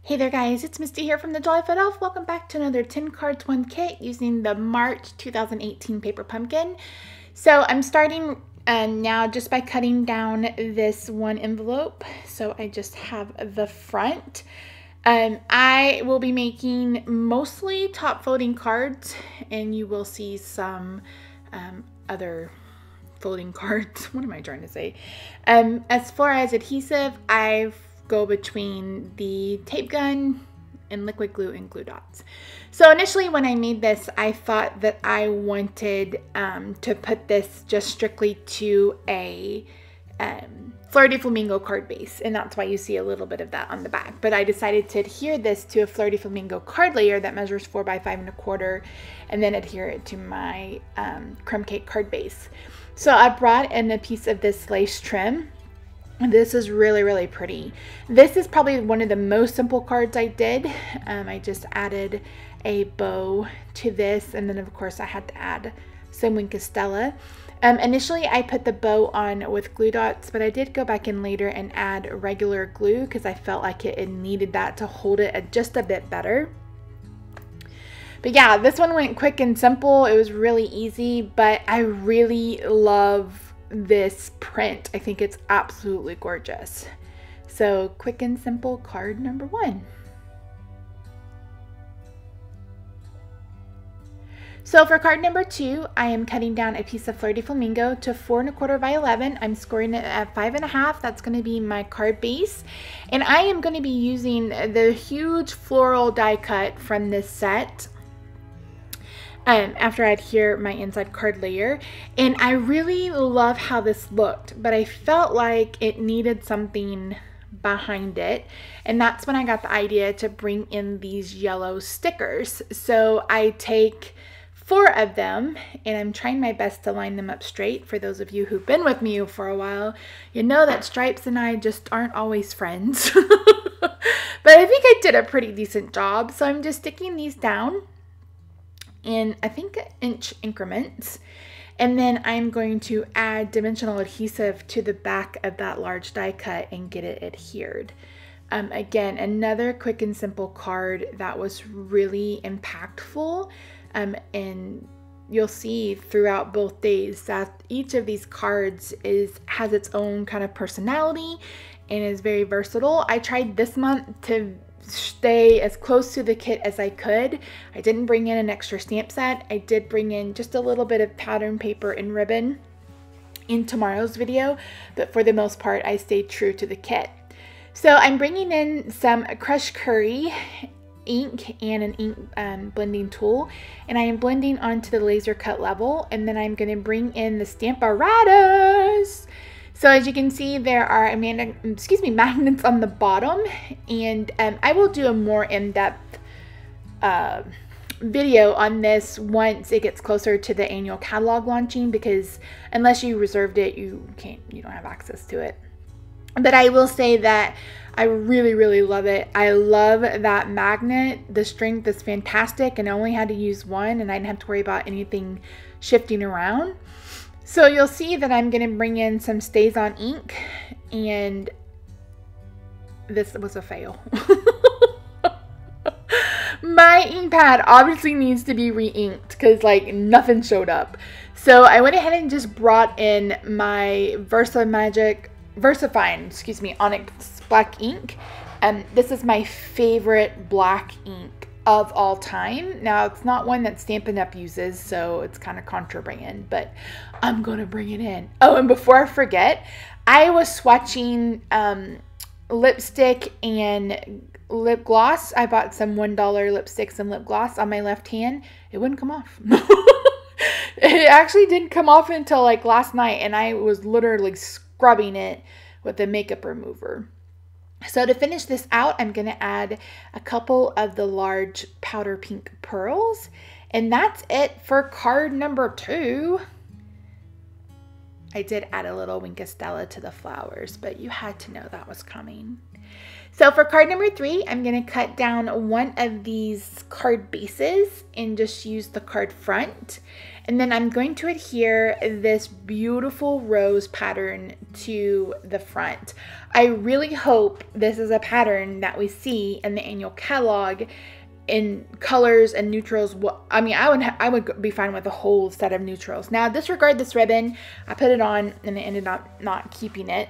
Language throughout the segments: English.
Hey there guys, it's Misty here from TheJollyFatElf. Welcome back to another 10 cards, 1 kit using the March 2018 paper pumpkin. So I'm starting now just by cutting down this one envelope. So I just have the front. I will be making mostly top folding cards, and you will see some other folding cards. What am I trying to say? As far as adhesive, I go between the tape gun and liquid glue and glue dots. So initially when I made this, I thought that I wanted to put this just strictly to a Fleur de Flamingo card base, and that's why you see a little bit of that on the back. But I decided to adhere this to a Fleur de Flamingo card layer that measures 4 by 5 1/4, and then adhere it to my crumb cake card base. So I brought in a piece of this lace trim. This is really, really pretty. This is probably one of the most simple cards I did. I just added a bow to this, and then of course I had to add some Wink of Stella. Initially I put the bow on with glue dots, but I did go back in later and add regular glue because I felt like it needed that to hold it just a bit better. But yeah, this one went quick and simple. It was really easy, but I really love this print. I think it's absolutely gorgeous. So quick and simple card number 1. So for card number 2, I am cutting down a piece of Fleur de Flamingo to 4 1/4 by 11. I'm scoring it at 5 1/2. That's going to be my card base. And I am going to be using the huge floral die cut from this set after I adhere my inside card layer. And I really love how this looked, but I felt like it needed something behind it, and that's when I got the idea to bring in these yellow stickers. So I take 4 of them, and I'm trying my best to line them up straight. For those of you who've been with me for a while, you know that Stripes and I just aren't always friends. But I think I did a pretty decent job. So I'm just sticking these down in, I think, inch increments, and then I'm going to add dimensional adhesive to the back of that large die cut and get it adhered. Again, another quick and simple card that was really impactful, and you'll see throughout both days that each of these cards has its own kind of personality and is very versatile. I tried this month to stay as close to the kit as I could. I didn't bring in an extra stamp set. I did bring in just a little bit of pattern paper and ribbon in tomorrow's video, but for the most part I stayed true to the kit. So I'm bringing in some crushed curry ink and an ink blending tool, and I am blending onto the laser cut level, and then I'm going to bring in the Stamparatus. So as you can see, there are magnets on the bottom, and I will do a more in-depth video on this once it gets closer to the annual catalog launching, because unless you reserved it, you don't have access to it. But I will say that I really, really love it. I love that magnet. The strength is fantastic, and I only had to use one, and I didn't have to worry about anything shifting around. So you'll see that I'm going to bring in some StazOn ink, and this was a fail. My ink pad obviously needs to be re-inked because like nothing showed up. So I went ahead and just brought in my VersaFine Onyx black ink. This is my favorite black ink of all time. Now, it's not one that Stampin' Up! Uses, so it's kind of contraband, but I'm gonna bring it in. Oh, and before I forget, I was swatching lipstick and lip gloss. I bought some $1 lipsticks and lip gloss on my left hand. It wouldn't come off. It actually didn't come off until like last night, and I was literally scrubbing it with a makeup remover. So to finish this out, I'm going to add a couple of the large powder pink pearls, and that's it for card number 2. I did add a little Wink of Stella to the flowers, but you had to know that was coming. So for card number 3, I'm going to cut down one of these card bases and just use the card front. And then I'm going to adhere this beautiful rose pattern to the front. I really hope this is a pattern that we see in the annual catalog in colors and neutrals. I mean, I would be fine with a whole set of neutrals. Now, disregard this ribbon. I put it on and I ended up not keeping it.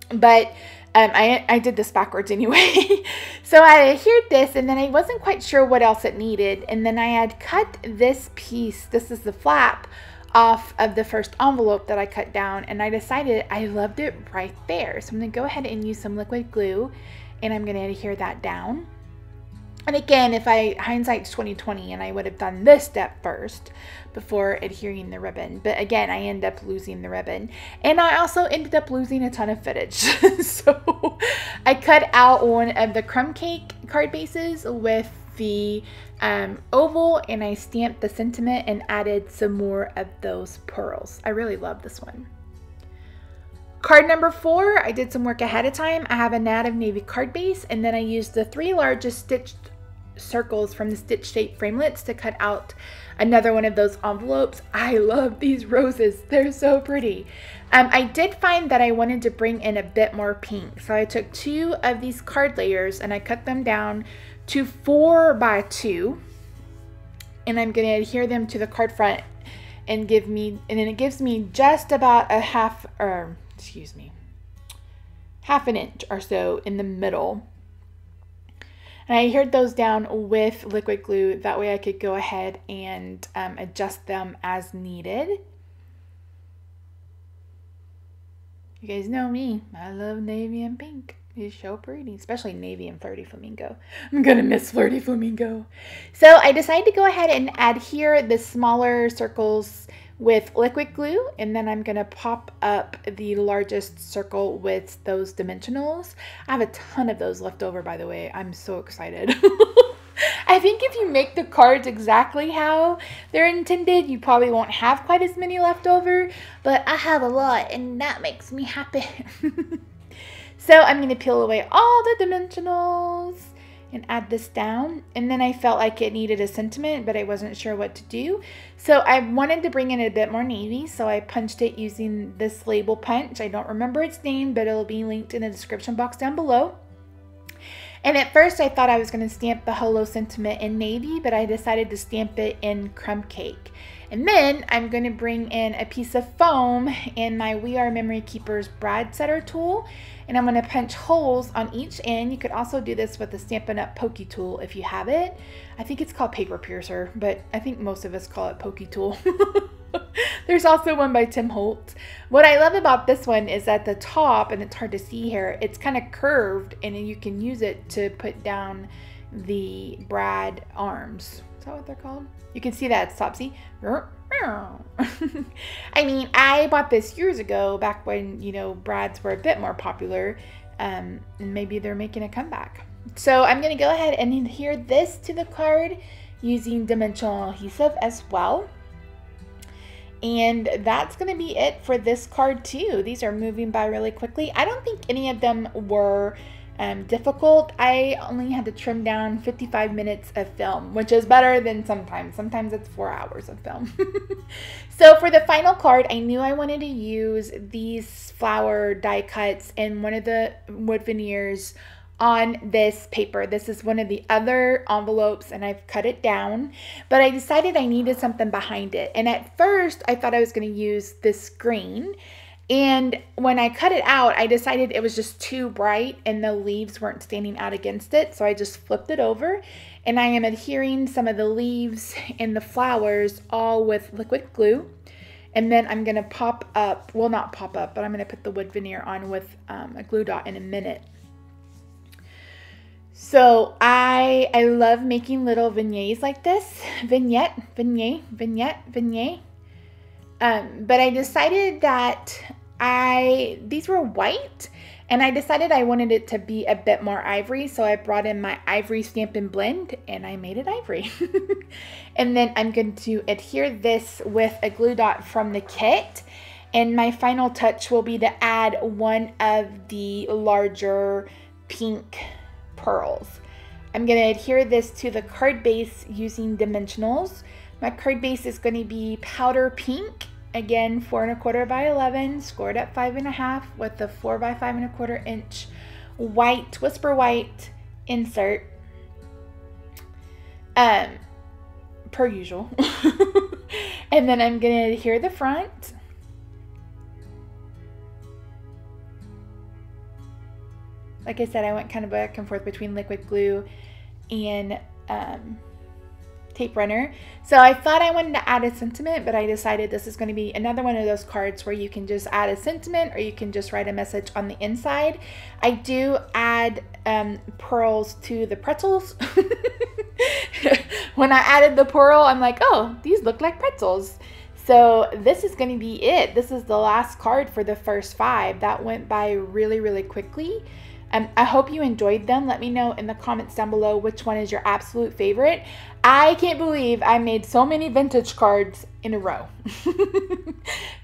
But I did this backwards anyway. So I adhered this, and then I wasn't quite sure what else it needed. And then I had cut this piece, this is the flap, off of the first envelope that I cut down. And I decided I loved it right there. So I'm going to go ahead and use some liquid glue, and I'm going to adhere that down. And again, if hindsight's 2020, and I would have done this step first before adhering the ribbon. But again, I ended up losing the ribbon. And I also ended up losing a ton of footage. So I cut out one of the crumb cake card bases with the oval, and I stamped the sentiment and added some more of those pearls. I really love this one. Card number 4, I did some work ahead of time. I have a Nat of Navy card base, and then I used the 3 largest stitched circles from the stitch shape framelits to cut out another one of those envelopes. I love these roses. They're so pretty. I did find that I wanted to bring in a bit more pink. So I took 2 of these card layers and I cut them down to 4 by 2. And I'm going to adhere them to the card front and then it gives me just about a half an inch or so in the middle. And I adhered those down with liquid glue. That way I could go ahead and adjust them as needed. You guys know me. I love navy and pink. It's so pretty, especially navy and Flirty Flamingo. I'm gonna miss Flirty Flamingo. So I decided to go ahead and adhere the smaller circles with liquid glue, and then I'm gonna pop up the largest circle with those dimensionals. I have a ton of those left over, by the way. I'm so excited. I think if you make the cards exactly how they're intended, you probably won't have quite as many left over, but I have a lot and that makes me happy. So I'm going to peel away all the dimensionals and add this down. And then I felt like it needed a sentiment, but I wasn't sure what to do. So I wanted to bring in a bit more navy, so I punched it using this label punch. I don't remember its name, but it'll be linked in the description box down below. And at first I thought I was going to stamp the hello sentiment in navy, but I decided to stamp it in crumb cake. And then I'm going to bring in a piece of foam and my We Are Memory Keepers brad setter tool, and I'm going to punch holes on each end. You could also do this with the Stampin' Up! Pokey tool if you have it. I think it's called paper piercer, but I think most of us call it pokey tool. There's also one by Tim Holtz. What I love about this one is at the top, and it's hard to see here, it's kind of curved and you can use it to put down the brad arms. Is that what they're called? You can see that at the top, see? I mean, I bought this years ago, back when, you know, brads were a bit more popular, and maybe they're making a comeback. So I'm going to go ahead and adhere this to the card using dimensional adhesive as well. And that's going to be it for this card too. These are moving by really quickly. I don't think any of them were difficult. I only had to trim down 55 minutes of film, which is better than sometimes. Sometimes it's 4 hours of film. So for the final card, I knew I wanted to use these flower die cuts and one of the wood veneers on this paper. This is one of the other envelopes and I've cut it down, but I decided I needed something behind it. And at first I thought I was going to use this green, and when I cut it out, I decided it was just too bright and the leaves weren't standing out against it. So I just flipped it over and I am adhering some of the leaves and the flowers all with liquid glue. And then I'm going to pop up, well, not pop up, but I'm going to put the wood veneer on with a glue dot in a minute. So I love making little vignettes like this. Vignette. But I decided that these were white, and I decided I wanted it to be a bit more ivory, so I brought in my ivory Stampin' Blend and I made it ivory. And then I'm going to adhere this with a glue dot from the kit, and my final touch will be to add one of the larger pink pearls. I'm going to adhere this to the card base using dimensionals. My card base is going to be powder pink, again 4 1/4 by 11, scored at 5 1/2 with the 4 by 5 1/4 inch white, whisper white insert, per usual. And then I'm going to adhere the front. Like I said, I went kind of back and forth between liquid glue and tape runner. So I thought I wanted to add a sentiment, but I decided this is going to be another one of those cards where you can just add a sentiment or you can just write a message on the inside. I do add pearls to the pretzels. When I added the pearl, I'm like, oh, these look like pretzels. So this is going to be it. This is the last card for the first 5. That went by really, really quickly. I hope you enjoyed them. Let me know in the comments down below which one is your absolute favorite. I can't believe I made so many vintage cards in a row.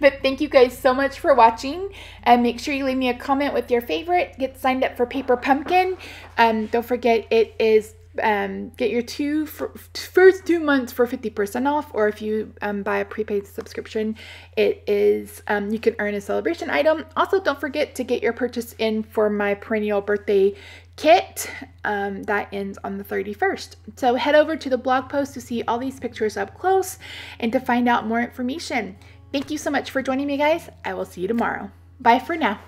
But thank you guys so much for watching. And make sure you leave me a comment with your favorite. Get signed up for Paper Pumpkin. Don't forget, it is get your first 2 months for 50% off, or if you buy a prepaid subscription, it is you can earn a celebration item. Also, don't forget to get your purchase in for my perennial birthday kit that ends on the 31st. So head over to the blog post to see all these pictures up close and to find out more information. Thank you so much for joining me, guys. I will see you tomorrow. Bye for now.